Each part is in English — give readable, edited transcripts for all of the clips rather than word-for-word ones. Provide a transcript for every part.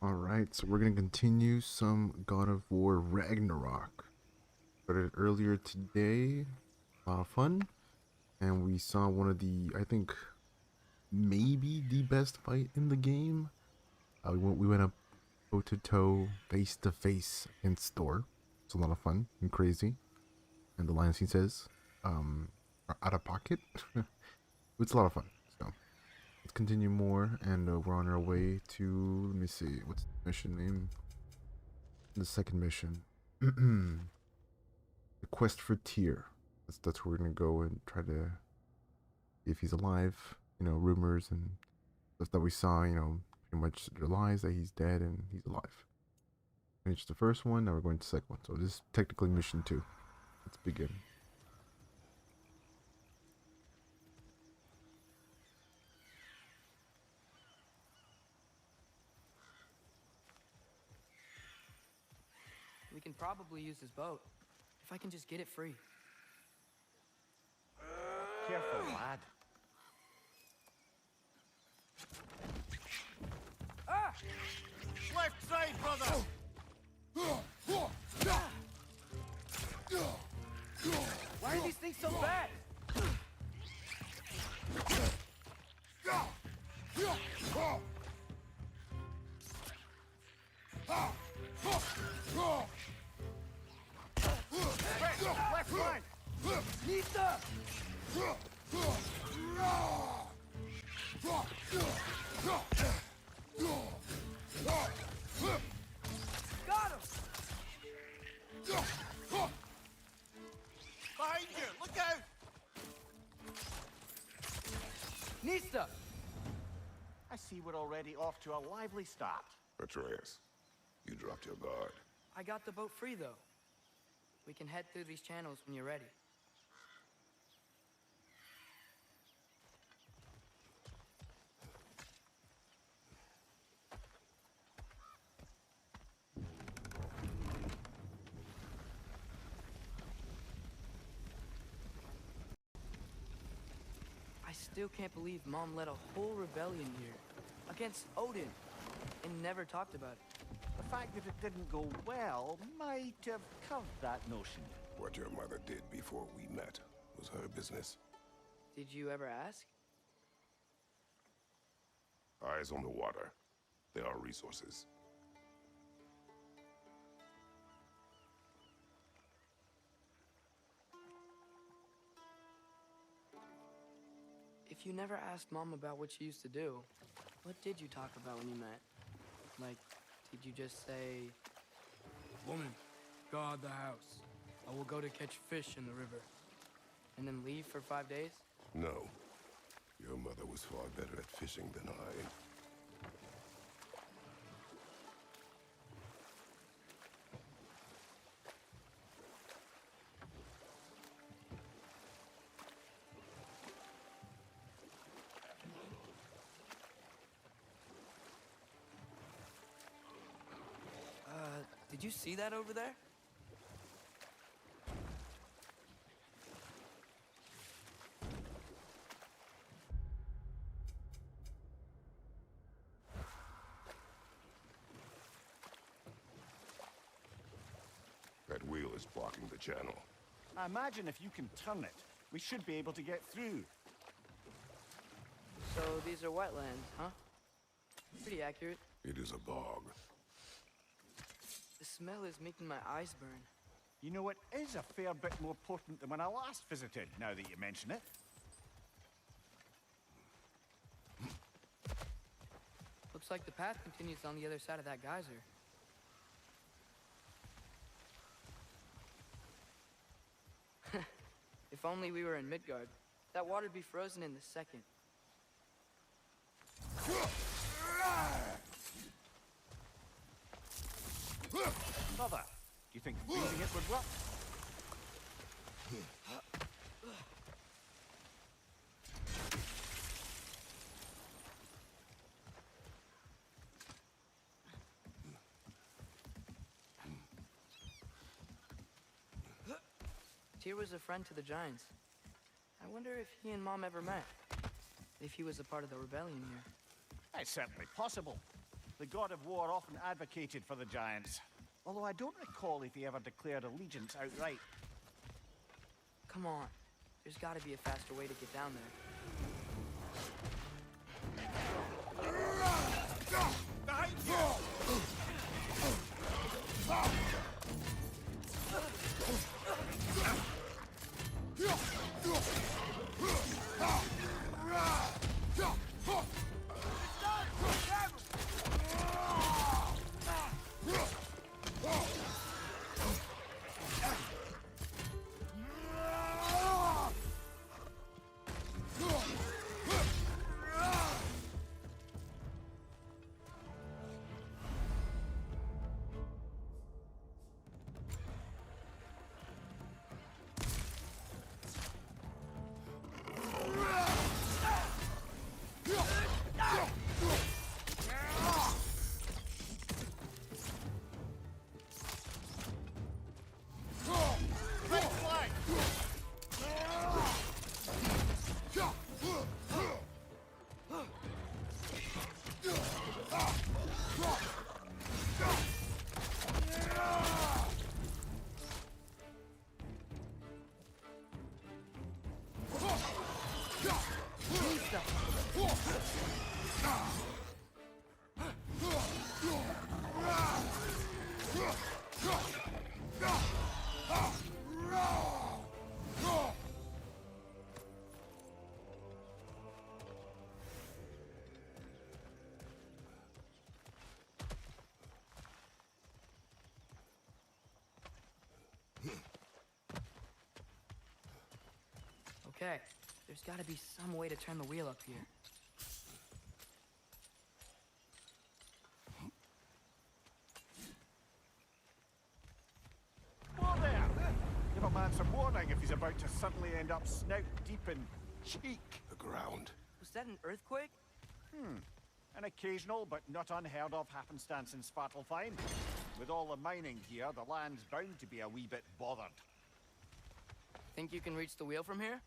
Alright, so we're gonna continue some God of War Ragnarok. Started earlier today. A lot of fun. And we saw one of the, I think, maybe the best fight in the game. We went up toe to toe, face to face against Thor. It's a lot of fun and crazy. And the line scene says, out of pocket. It's a lot of fun. So let's continue more, and we're on our way to, let me see, what's the mission name? The second mission. The quest for Tyr. That's where we're gonna go and try to see if he's alive. You know, rumors and stuff that we saw, pretty much their lies that he's dead and he's alive. Finished the first one, now we're going to the second one. So this is technically mission 2. Let's begin. We can probably use his boat, if I can just get it free. Careful, lad. Ah! Left side, brother! Why are these things so bad? Left side! Nita! Got him! Behind you! Look out! Nista! I see we're already off to a lively start. Atreus, you dropped your guard. I got the boat free, though. We can head through these channels when you're ready. I still can't believe Mom led a whole rebellion here against Odin and never talked about it. The fact that it didn't go well might have covered that notion. What your mother did before we met was her business. Did you ever ask? Eyes on the water. There are resources. If you never asked Mom about what she used to do, what did you talk about when you met? Like, did you just say, "Woman, guard the house. I will go to catch fish in the river," and then leave for 5 days? No. Your mother was far better at fishing than I. Did you see that over there? That wheel is blocking the channel. I imagine if you can turn it, we should be able to get through. So these are wetlands, huh? Pretty accurate. It is a bog. The smell is making my eyes burn. You know, it is a fair bit more potent than when I last visited, now that you mention it. Looks like the path continues on the other side of that geyser. If only we were in Midgard. That water'd be frozen in the second. Brother, do you think freezing it would work? Tyr was a friend to the Giants. I wonder if he and Mom ever met. If he was a part of the rebellion here. It's certainly possible. The god of war often advocated for the giants. Although I don't recall if he ever declared allegiance outright. Come on. There's gotta be a faster way to get down there. Behind you! Okay, there's gotta be some way to turn the wheel up here. Whoa there! Give a man some warning if he's about to suddenly end up snout deep in cheek. The ground. Was that an earthquake? An occasional but not unheard of happenstance in Svartalfheim. With all the mining here, the land's bound to be a wee bit bothered. Think you can reach the wheel from here?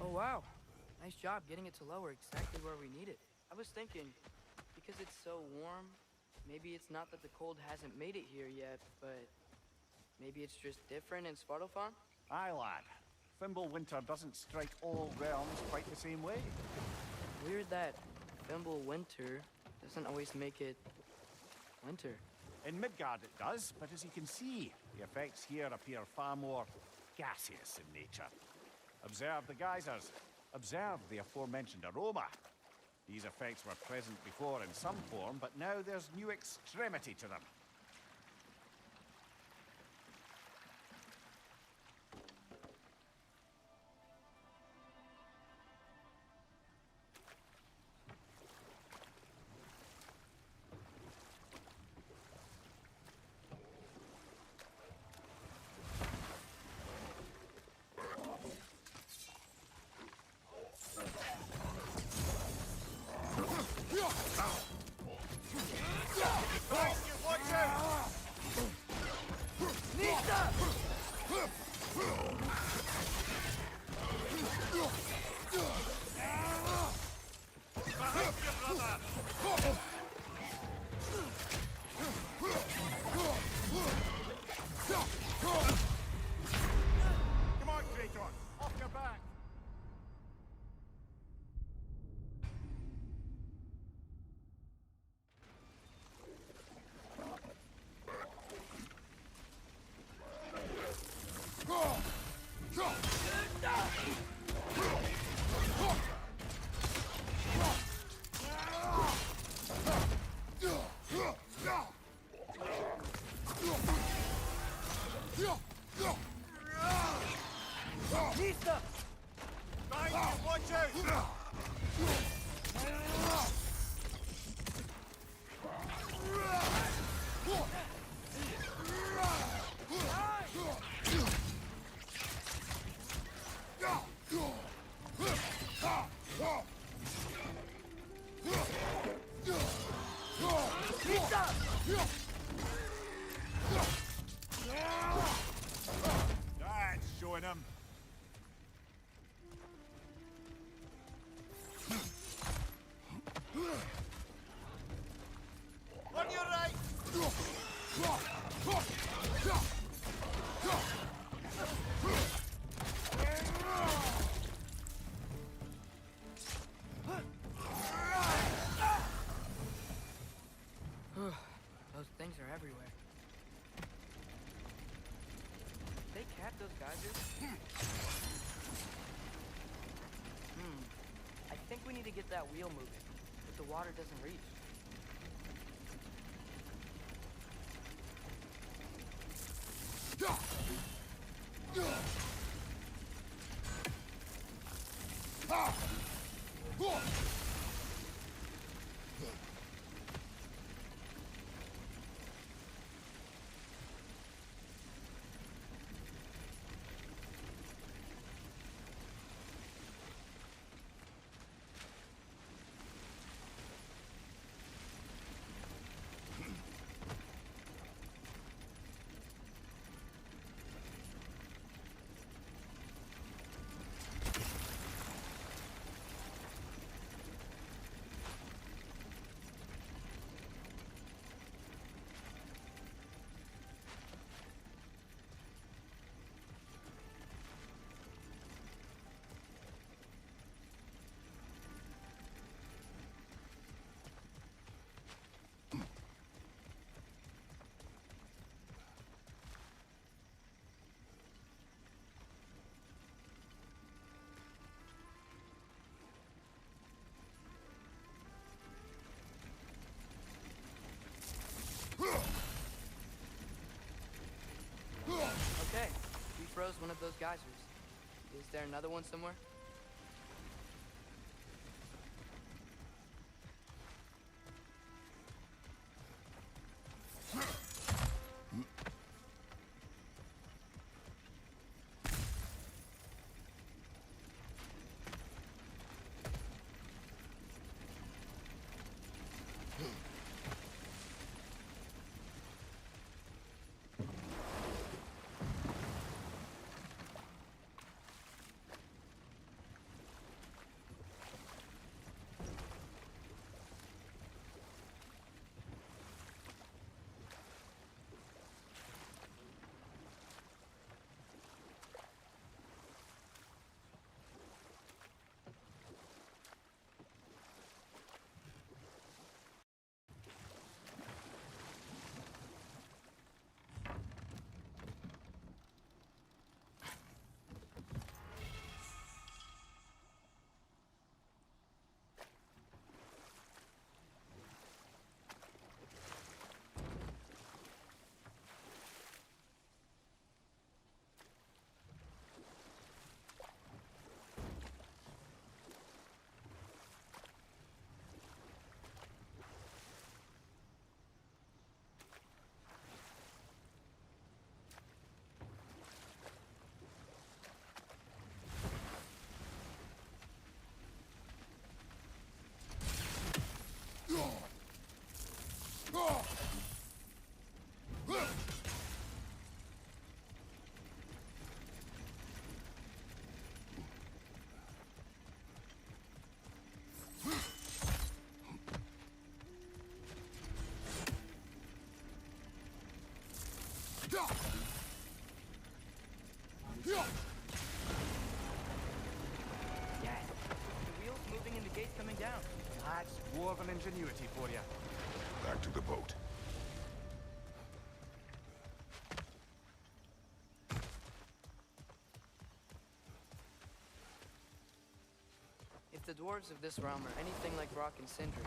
Oh wow. Nice job getting it to lower exactly where we need it. I was thinking, because it's so warm, maybe it's not that the cold hasn't made it here yet, but maybe it's just different in Svartalfheim? Aye, lad. Fimble winter doesn't strike all realms quite the same way. Weird that Fimble winter doesn't always make it winter. In Midgard it does, but as you can see, the effects here appear far more gaseous in nature. Observe the geysers. Observe the aforementioned aroma. These effects were present before in some form, but now there's new extremity to them. Come on, Kratos! Off your back! those geysers? I think we need to get that wheel moving, but the water doesn't reach. Okay, we froze one of those geysers. Is there another one somewhere? Yes! The wheel's moving and the gate's coming down. That's dwarven ingenuity for you. Back to the boat. If the dwarves of this realm are anything like Brock and Sindri,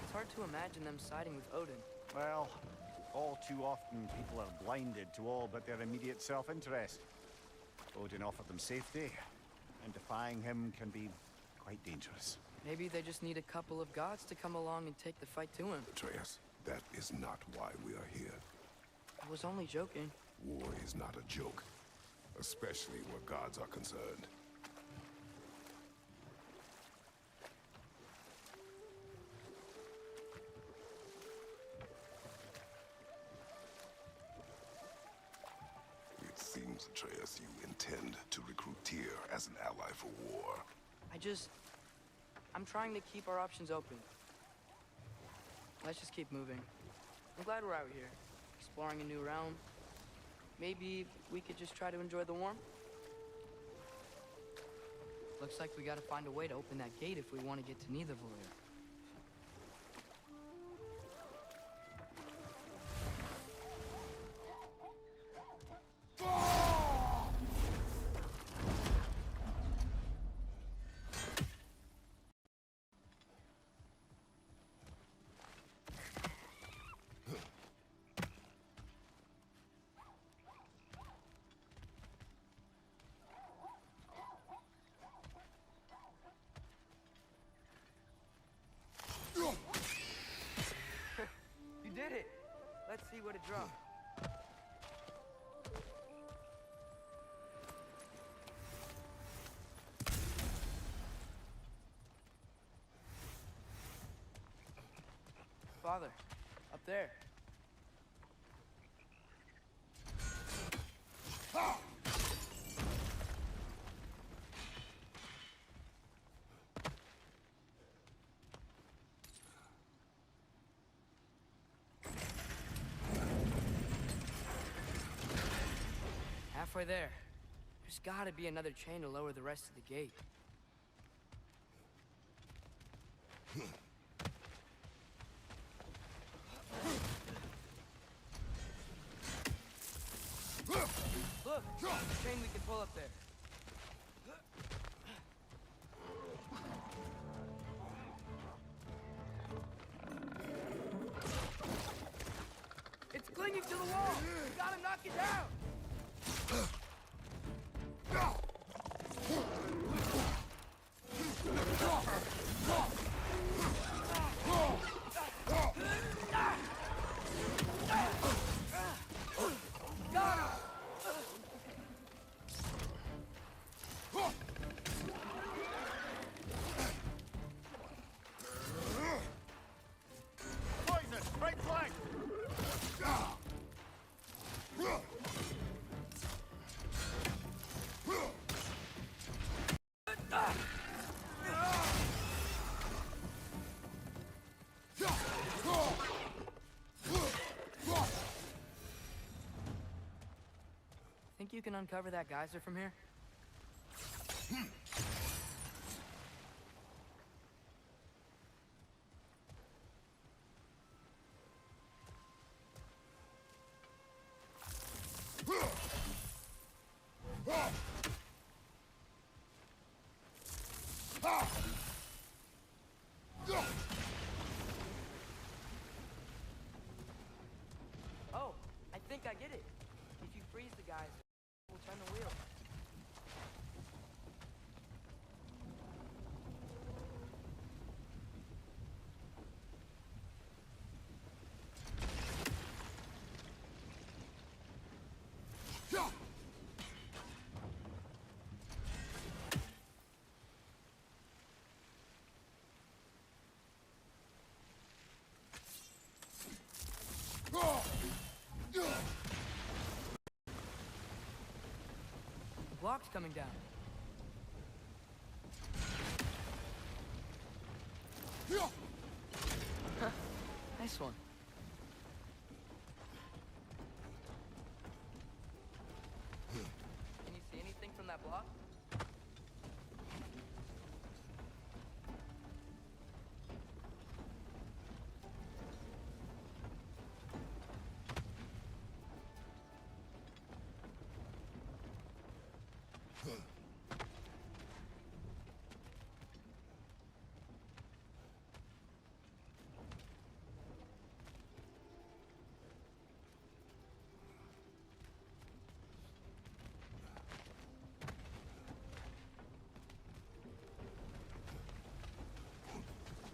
it's hard to imagine them siding with Odin. Well, all too often people are blinded to all but their immediate self-interest. Odin offered them safety, and defying him can be quite dangerous. Maybe they just need a couple of gods to come along and take the fight to him. Atreus, that is not why we are here. I was only joking. War is not a joke, especially where gods are concerned. It seems, Atreus, you intend to recruit Tyr as an ally for war. I'm trying to keep our options open. Let's just keep moving. I'm glad we're out here, exploring a new realm. Maybe we could just try to enjoy the warmth? Looks like we gotta find a way to open that gate if we want to get to Nidavellir. where to drop. Father, up there. Halfway there. There's gotta be another chain to lower the rest of the gate. Look! Chain we can pull up there. It's clinging to the wall! We gotta knock it down! Got him! Poison! Right flank! Think you can uncover that geyser from here? Oh, I think I get it. If you freeze the geyser, we'll turn the wheel. The block's coming down. Nice one. Can you see anything from that block?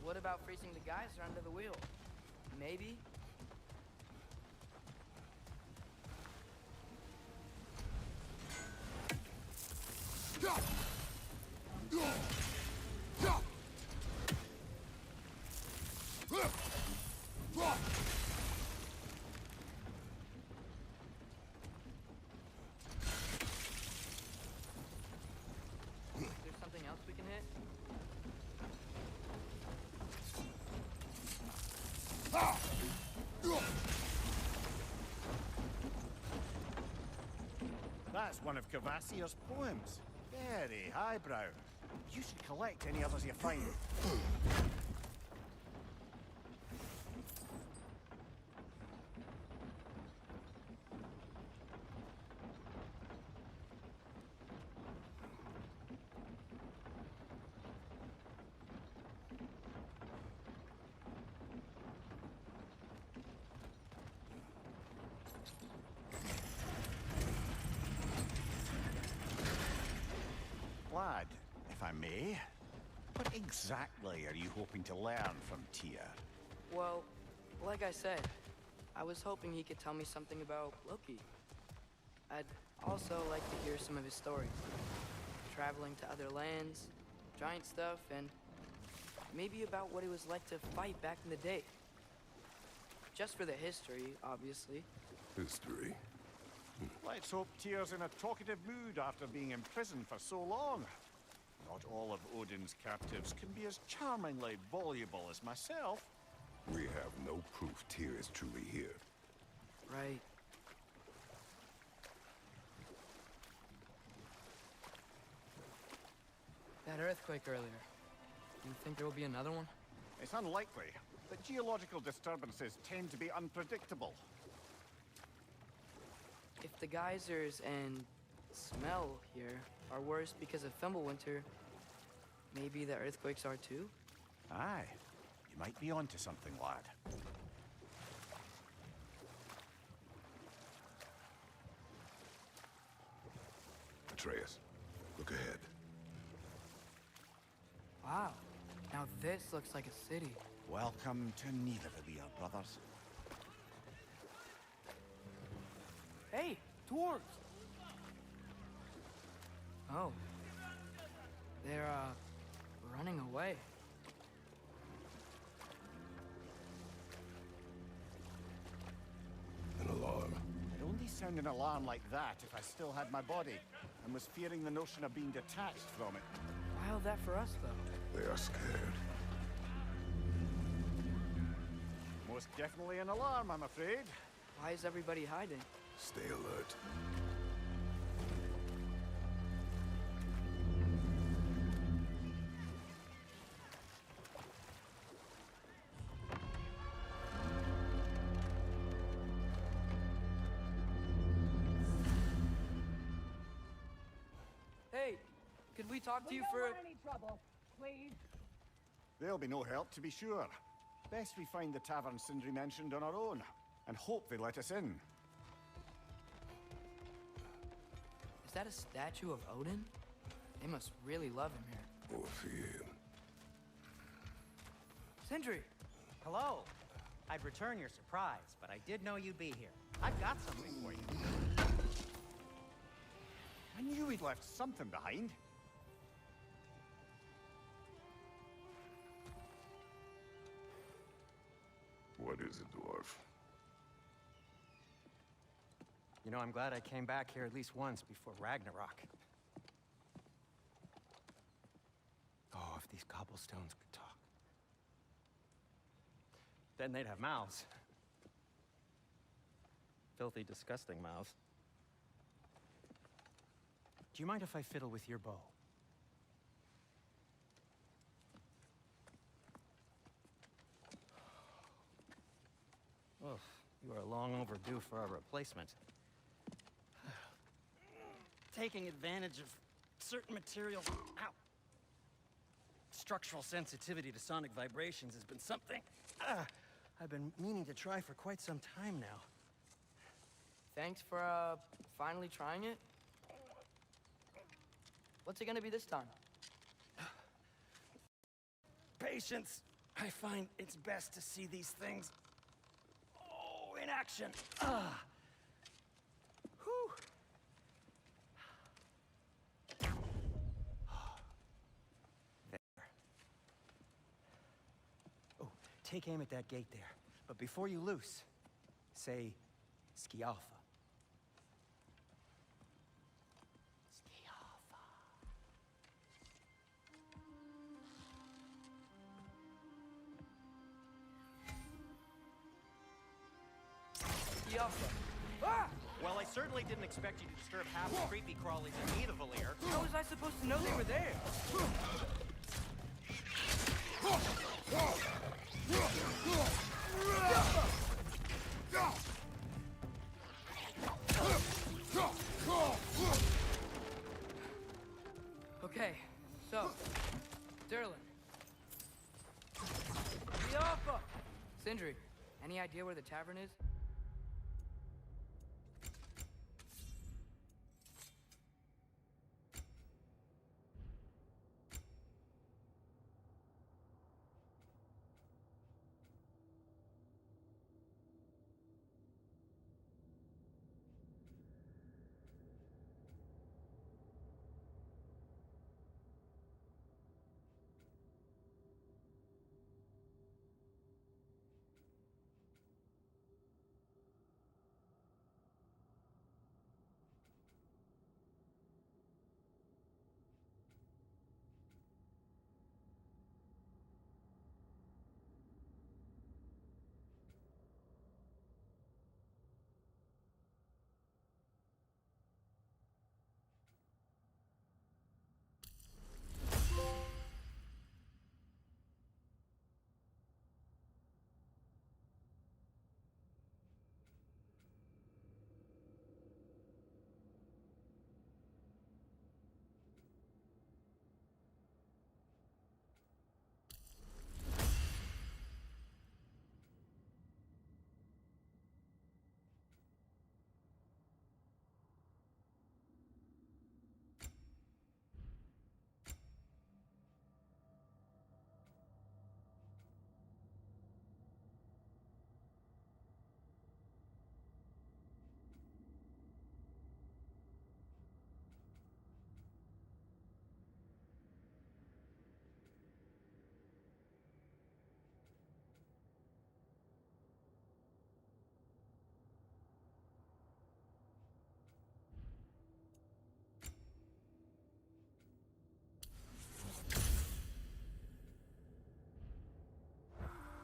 What about freezing the geyser under the wheel? Maybe? Is there something else we can hit? That's one of Cavassier's poems. Very highbrow. You should collect any others you find. Lad, if I may, what exactly are you hoping to learn from Tyr? Well, like I said, I was hoping he could tell me something about Loki. I'd also like to hear some of his stories. Traveling to other lands, giant stuff, and maybe about what it was like to fight back in the day. Just for the history, obviously. History. Let's hope Tyr's in a talkative mood after being imprisoned for so long. Not all of Odin's captives can be as charmingly voluble as myself. We have no proof Tyr is truly here. Right. That earthquake earlier. Do you think there will be another one? It's unlikely, but geological disturbances tend to be unpredictable. If the geysers and smell here are worse because of Fimbulwinter, maybe the earthquakes are too? Aye, you might be onto something, lad. Atreus, look ahead. Wow. Now this looks like a city. Welcome to Nidavellir, brothers. Hey, dwarves! Oh. They're, running away. An alarm. I'd only sound an alarm like that if I still had my body, and was fearing the notion of being detached from it. Wild that for us, though. They are scared. Most definitely an alarm, I'm afraid. Why is everybody hiding? Stay alert. Hey, could we talk to you We for don't want any trouble, please. There'll be no help, to be sure. Best we find the tavern Sindri mentioned on our own, and hope they let us in. Is that a statue of Odin? They must really love him here. Or fear. Sindri! Hello. I'd return your surprise, but I did know you'd be here. I've got something for you. I knew he'd left something behind. What is it, dwarf? You know, I'm glad I came back here at least once before Ragnarok. Oh, if these cobblestones could talk. Then they'd have mouths. Filthy, disgusting mouths. Do you mind if I fiddle with your bow? Oh, you are long overdue for a replacement. Taking advantage of certain materials. Ow! Structural sensitivity to sonic vibrations has been something I've been meaning to try for quite some time now. Thanks for, finally trying it. What's it gonna be this time? Patience. I find it's best to see these things, in action. Whew. There. Oh, take aim at that gate there. But before you loose, say, Skialfa. Yaffa. Ah! Well, I certainly didn't expect you to disturb half the creepy crawlies in Nidavellir. How was I supposed to know they were there? Okay, so, Derlin. Yaffa! Sindri, any idea where the tavern is?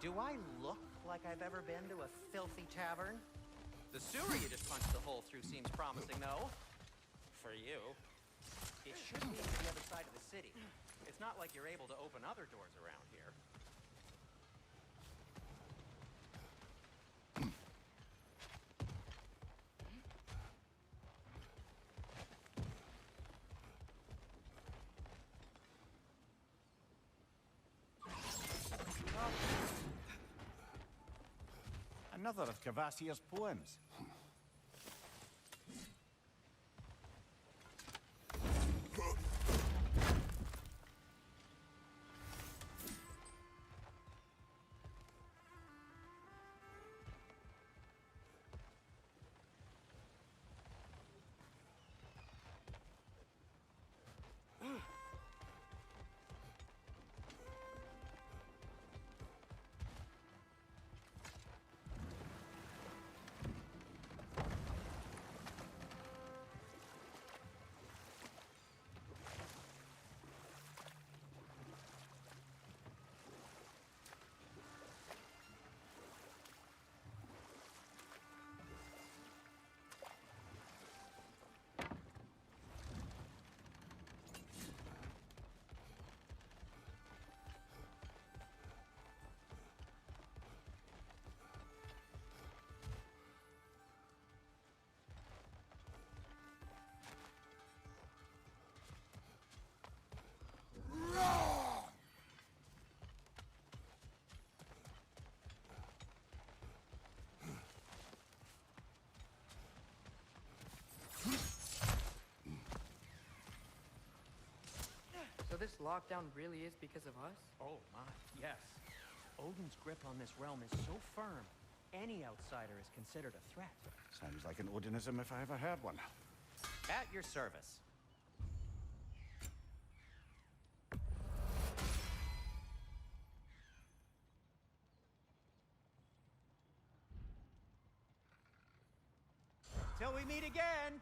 Do I look like I've ever been to a filthy tavern? The sewer you just punched the hole through seems promising, though. For you. It should be to the other side of the city. It's not like you're able to open other doors around here. Another of Cavassier's poems. So this lockdown really is because of us? Oh my, yes. Odin's grip on this realm is so firm, any outsider is considered a threat. Sounds like an Odinism if I ever heard one. At your service. Till we meet again!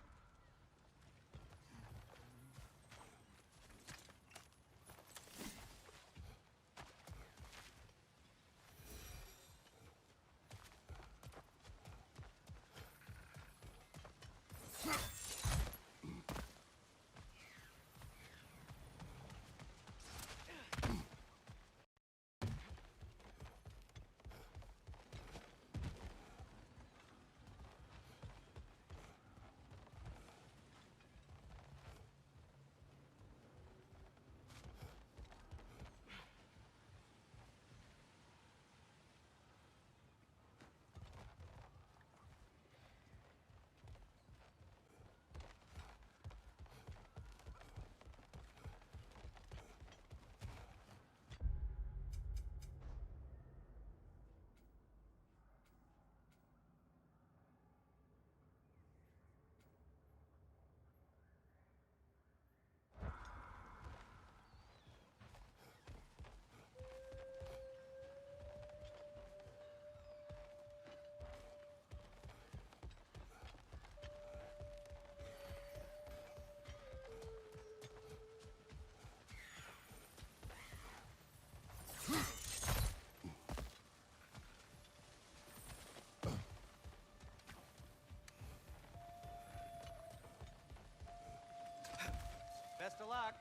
Best of luck.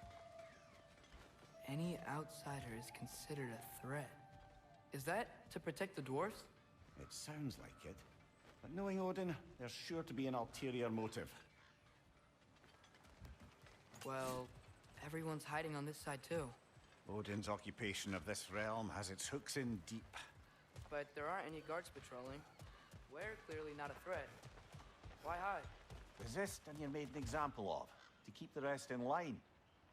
Any outsider is considered a threat. Is that to protect the dwarves? It sounds like it. But knowing Odin, there's sure to be an ulterior motive. Well, everyone's hiding on this side too. Odin's occupation of this realm has its hooks in deep. But there aren't any guards patrolling. We're clearly not a threat. Why hide? Resist and you're made an example of, to keep the rest in line.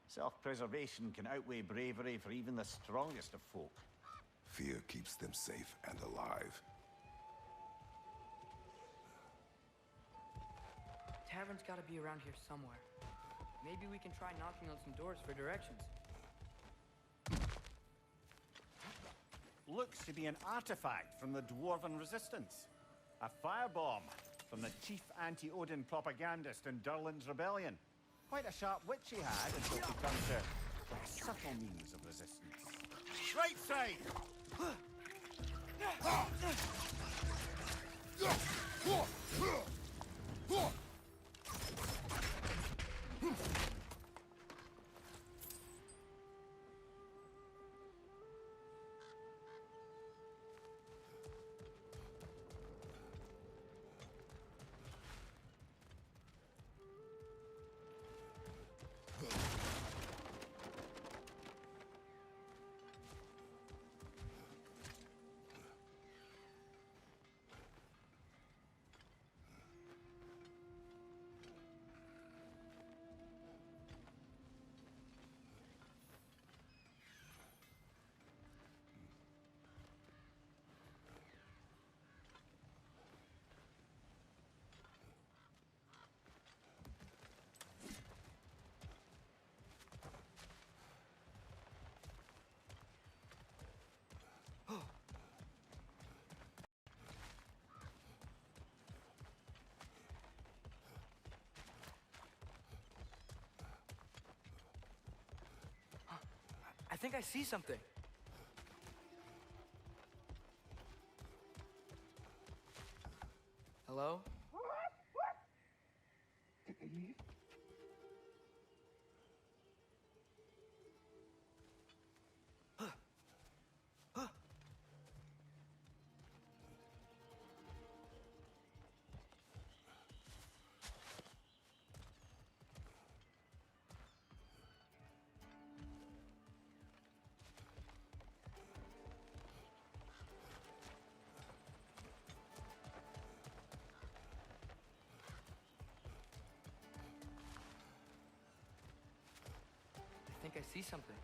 Self-preservation can outweigh bravery for even the strongest of folk. Fear keeps them safe and alive. Tavern's gotta be around here somewhere. Maybe we can try knocking on some doors for directions. Looks to be an artifact from the Dwarven Resistance. A firebomb from the chief anti-Odin propagandist in Durlin's rebellion. Quite a sharp wit she had until she come to subtle means of resistance. Right side! I think I see something. Hello? I think I see something.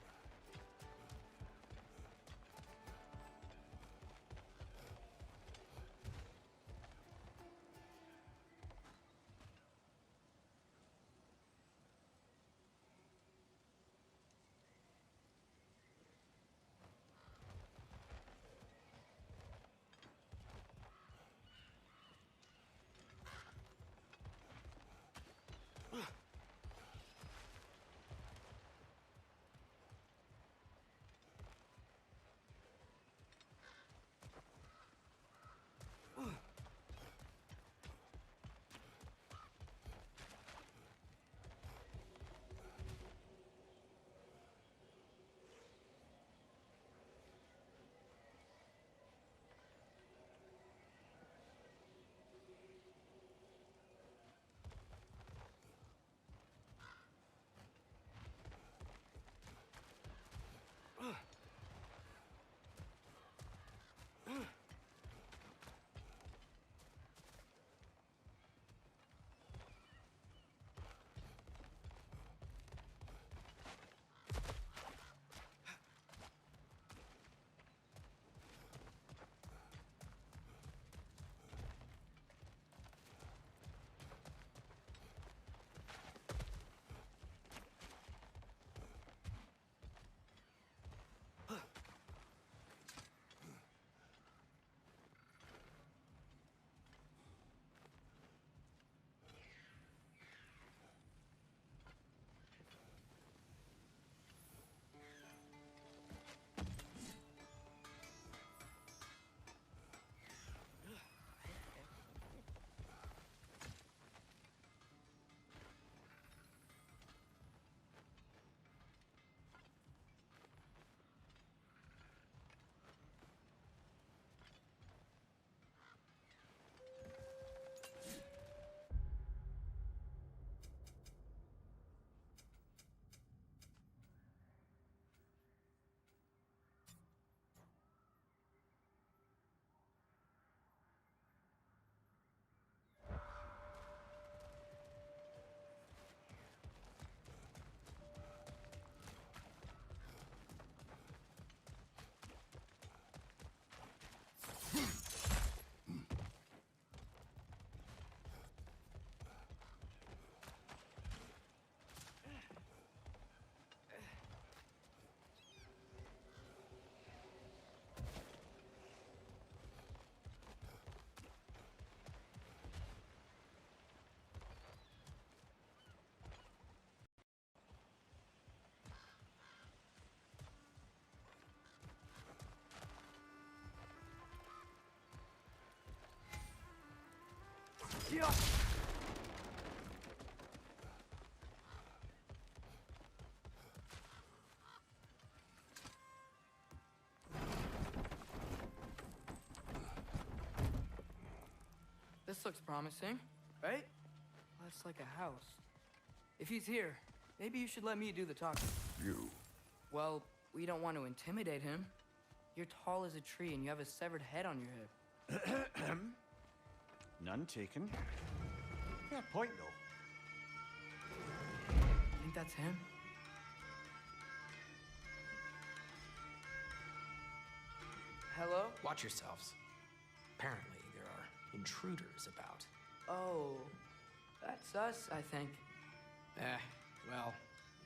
This looks promising, right? That's like a house. If he's here, maybe you should let me do the talking. You. Well, we don't want to intimidate him. You're tall as a tree and you have a severed head on your hip. None taken. Fair point, though. Think that's him? Hello? Watch yourselves. Apparently, there are intruders about. Oh, that's us, I think. Well,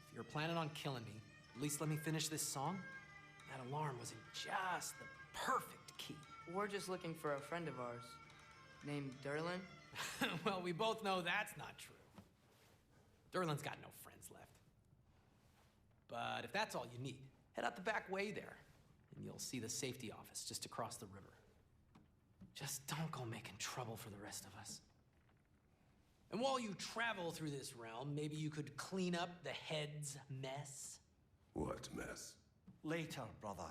if you're planning on killing me, at least let me finish this song. That alarm was in just the perfect key. We're just looking for a friend of ours named Derlin. Well, we both know that's not true. Derlin's got no friends left. But if that's all you need, head out the back way there, and you'll see the safety office just across the river. Just don't go making trouble for the rest of us. And while you travel through this realm, maybe you could clean up the head's mess? What mess? Later, brother.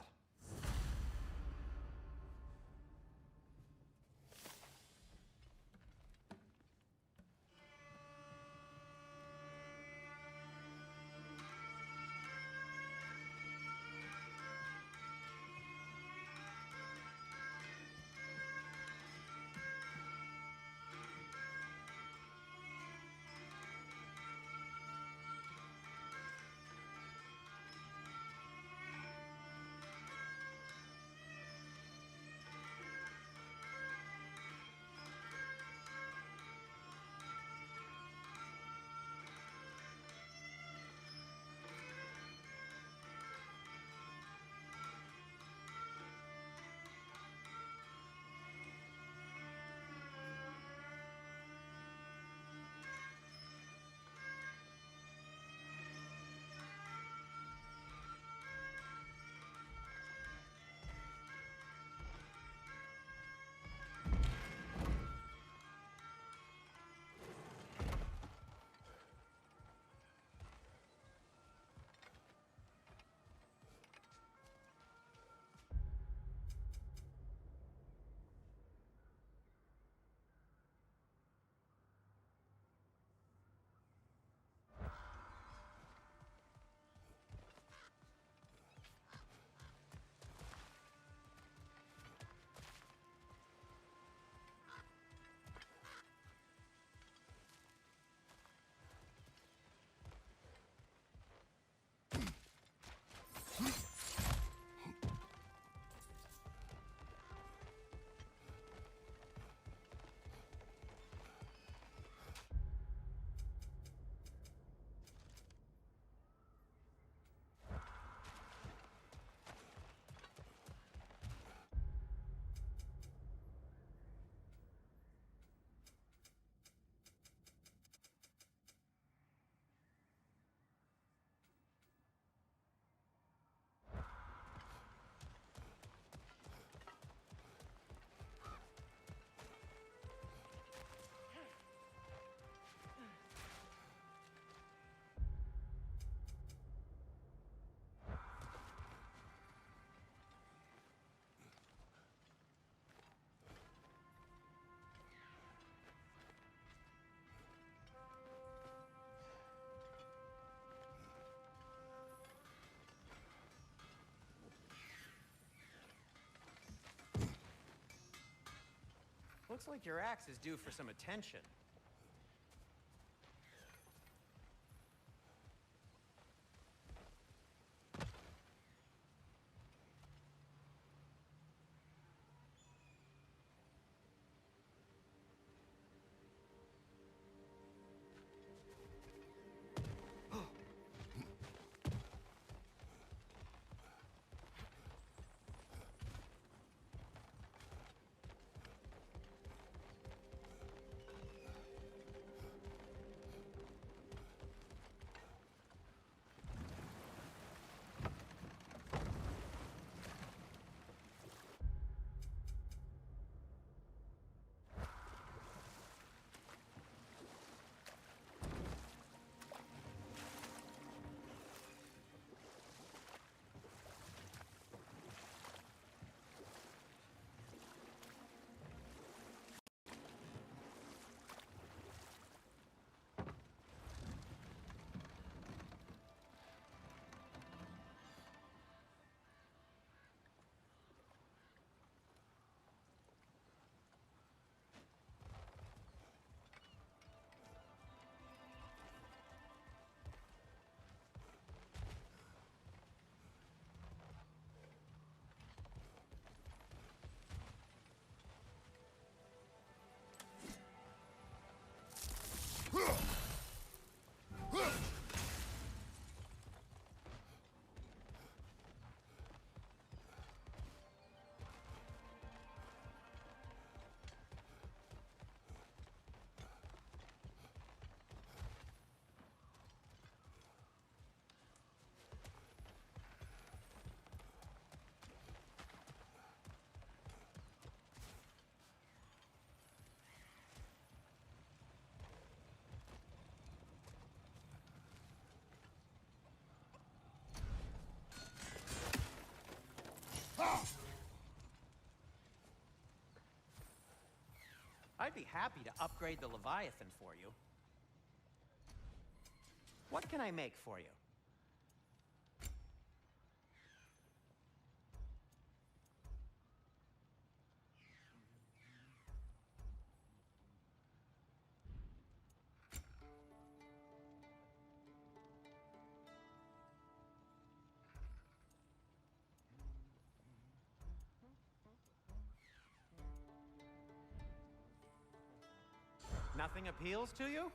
Looks like your axe is due for some attention. I'd be happy to upgrade the Leviathan for you. What can I make for you? Nothing appeals to you?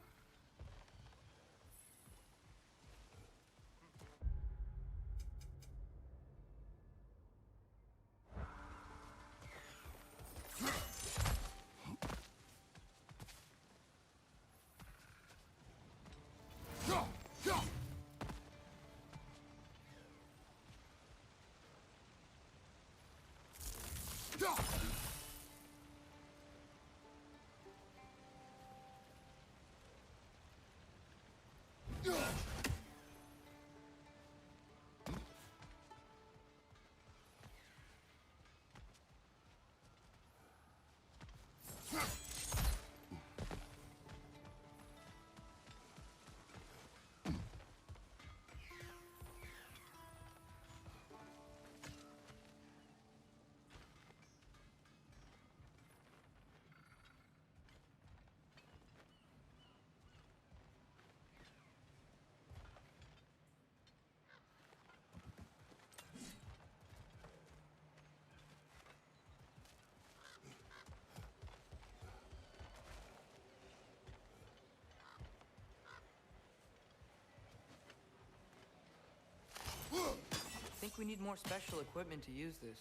I think we need more special equipment to use this.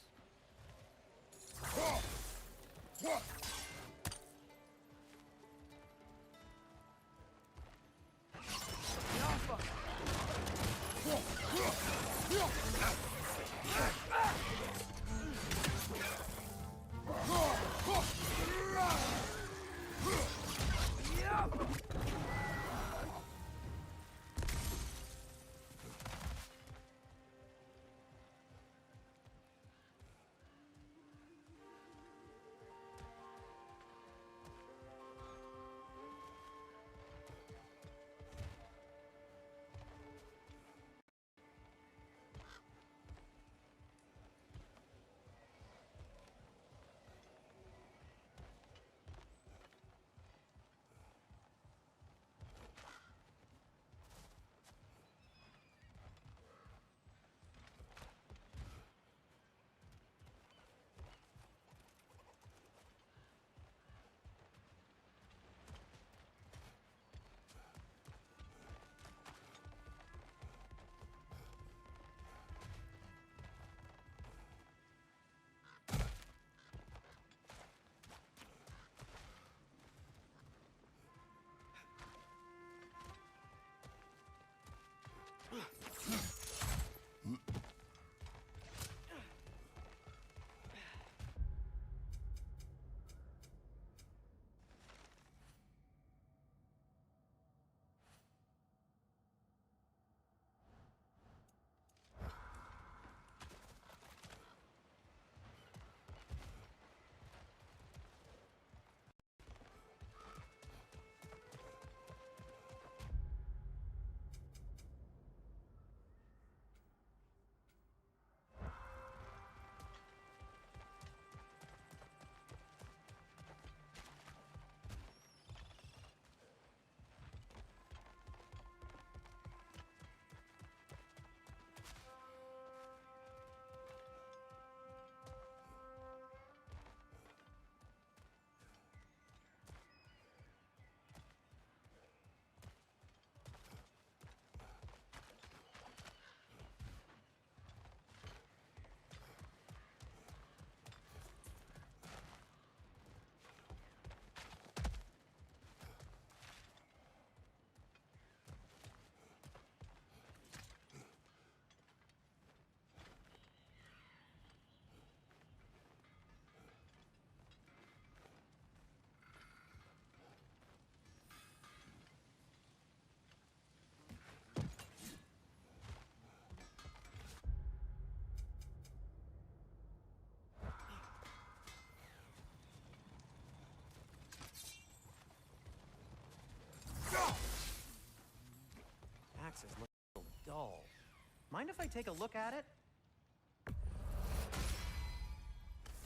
Mind if I take a look at it?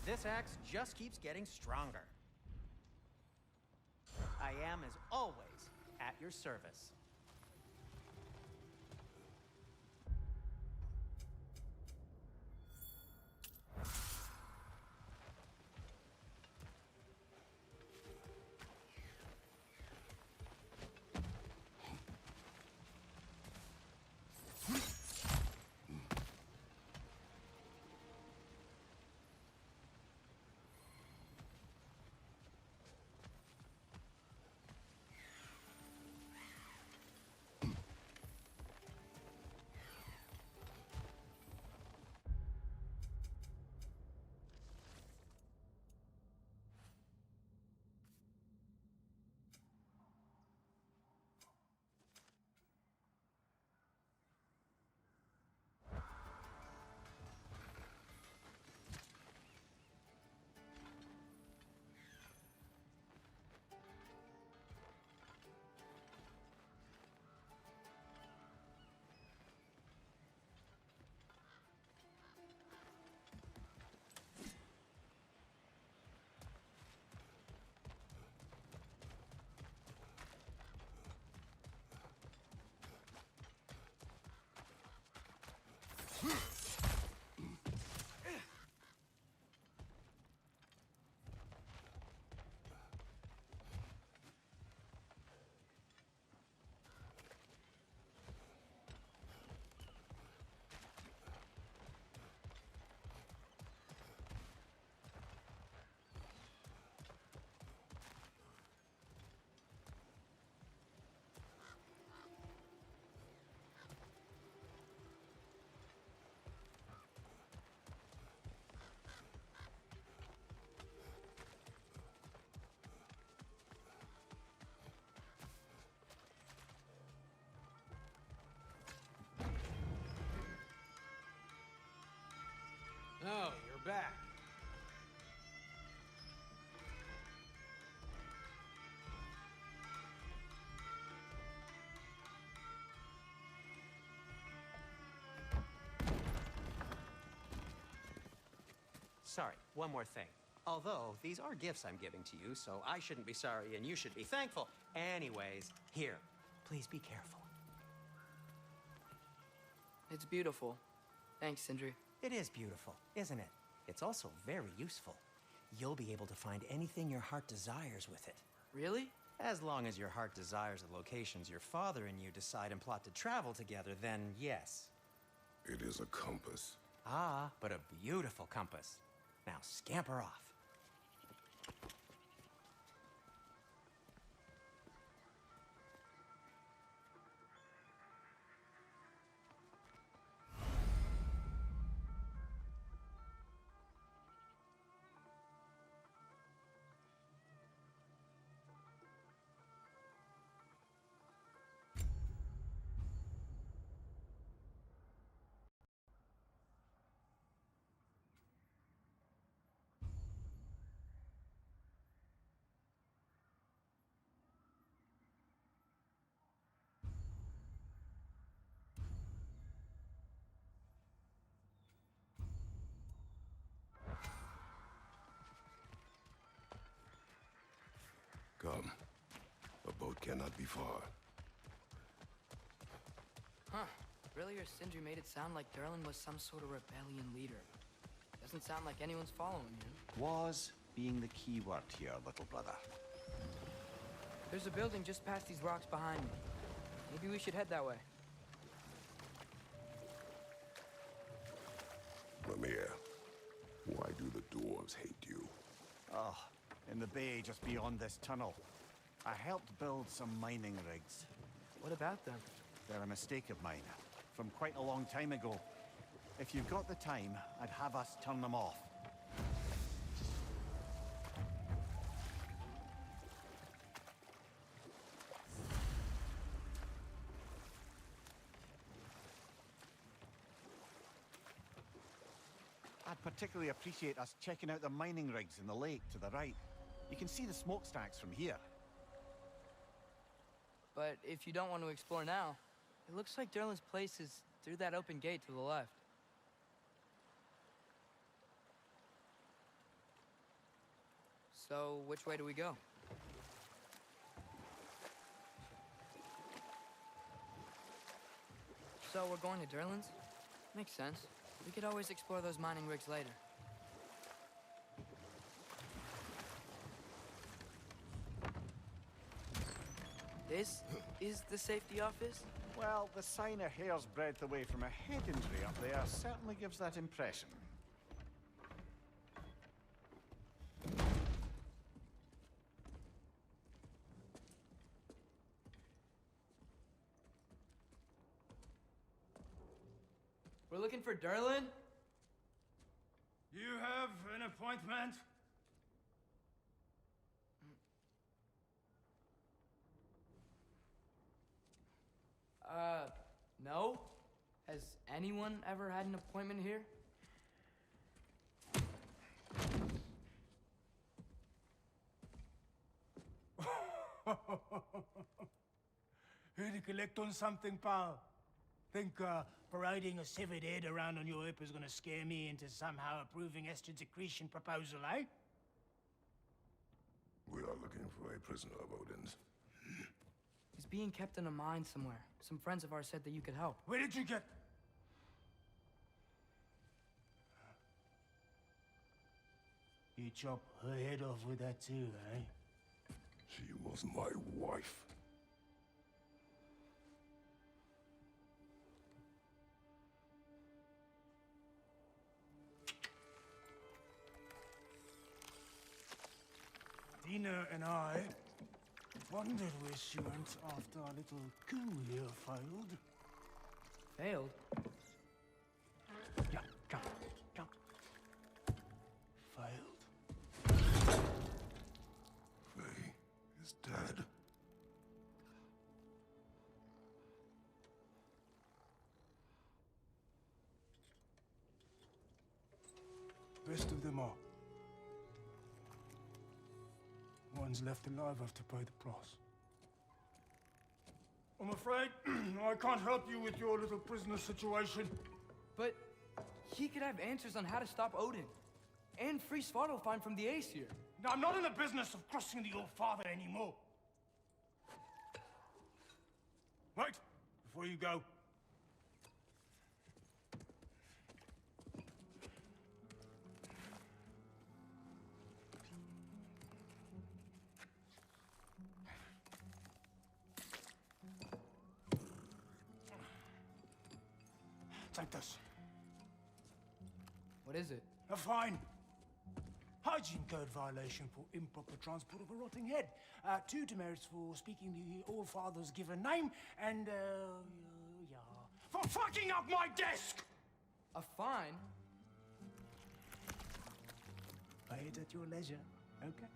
This axe just keeps getting stronger. I am, as always, at your service. Oh, you're back. Sorry, one more thing. Although, these are gifts I'm giving to you, so I shouldn't be sorry and you should be thankful. Anyways, here, please be careful. It's beautiful. Thanks, Sindri. It is beautiful, isn't it? It's also very useful. You'll be able to find anything your heart desires with it. Really? As long as your heart desires the locations your father and you decide and plot to travel together, then yes. It is a compass. Ah, but a beautiful compass. Now scamper off. Come. A boat cannot be far. Huh. Earlier, Sindri made it sound like Durlin was some sort of rebellion leader. Doesn't sound like anyone's following him. Was being the key word here, little brother. There's a building just past these rocks behind me. Maybe we should head that way. Mimir, why do the dwarves hate you? Oh, in the bay just beyond this tunnel. I helped build some mining rigs. What about them? They're a mistake of mine, from quite a long time ago. If you've got the time, I'd have us turn them off. I'd particularly appreciate us checking out the mining rigs in the lake to the right. You can see the smokestacks from here. But if you don't want to explore now, it looks like Durlin's place is through that open gate to the left. So, which way do we go? So, we're going to Durlin's? Makes sense. We could always explore those mining rigs later. This is the safety office? Well, the sign a hair's breadth away from a head injury up there certainly gives that impression. We're looking for Durlin? You have an appointment? No? Has anyone ever had an appointment here? Here to collect on something, pal? Think, parading a severed head around on your hip is gonna scare me into somehow approving estrogen secretion proposal, eh? We are looking for a prisoner of Odin's. He's being kept in a mine somewhere. Some friends of ours said that you could help. Where did you get... You chop her head off with that too, eh? She was my wife. Dina and I wondered where she went after our little coup here failed. Failed? Yeah, come, come. Failed. Faye is dead. Best of them all. One's left alive have to pay the price. I'm afraid I can't help you with your little prisoner situation. But he could have answers on how to stop Odin. And free Svartalfheim from the Aesir. Now, I'm not in the business of crossing the All-Father anymore. Wait, before you go. Take this. What is it? A fine. Hygiene code violation for improper transport of a rotting head. 2 demerits for speaking the All-Father's given name, and, yeah. For fucking up my desk! A fine? Pay it at your leisure, okay?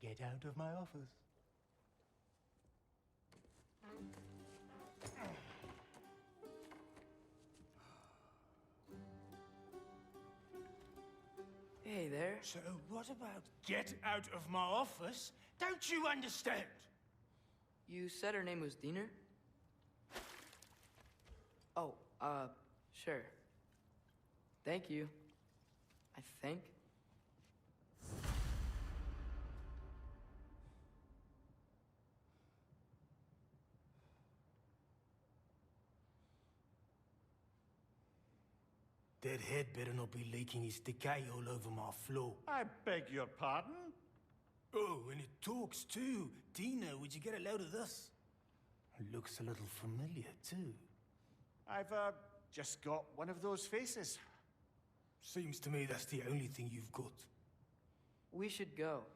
Get out of my office. Hey there. So what about get out of my office? Don't you understand? You said her name was Diener? Oh, sure. Thank you. I think. That head better not be leaking his decay all over my floor. I beg your pardon? Oh, and it talks too. Dina, would you get a load of this? It looks a little familiar too. I've, just got one of those faces. Seems to me that's the only thing you've got. We should go.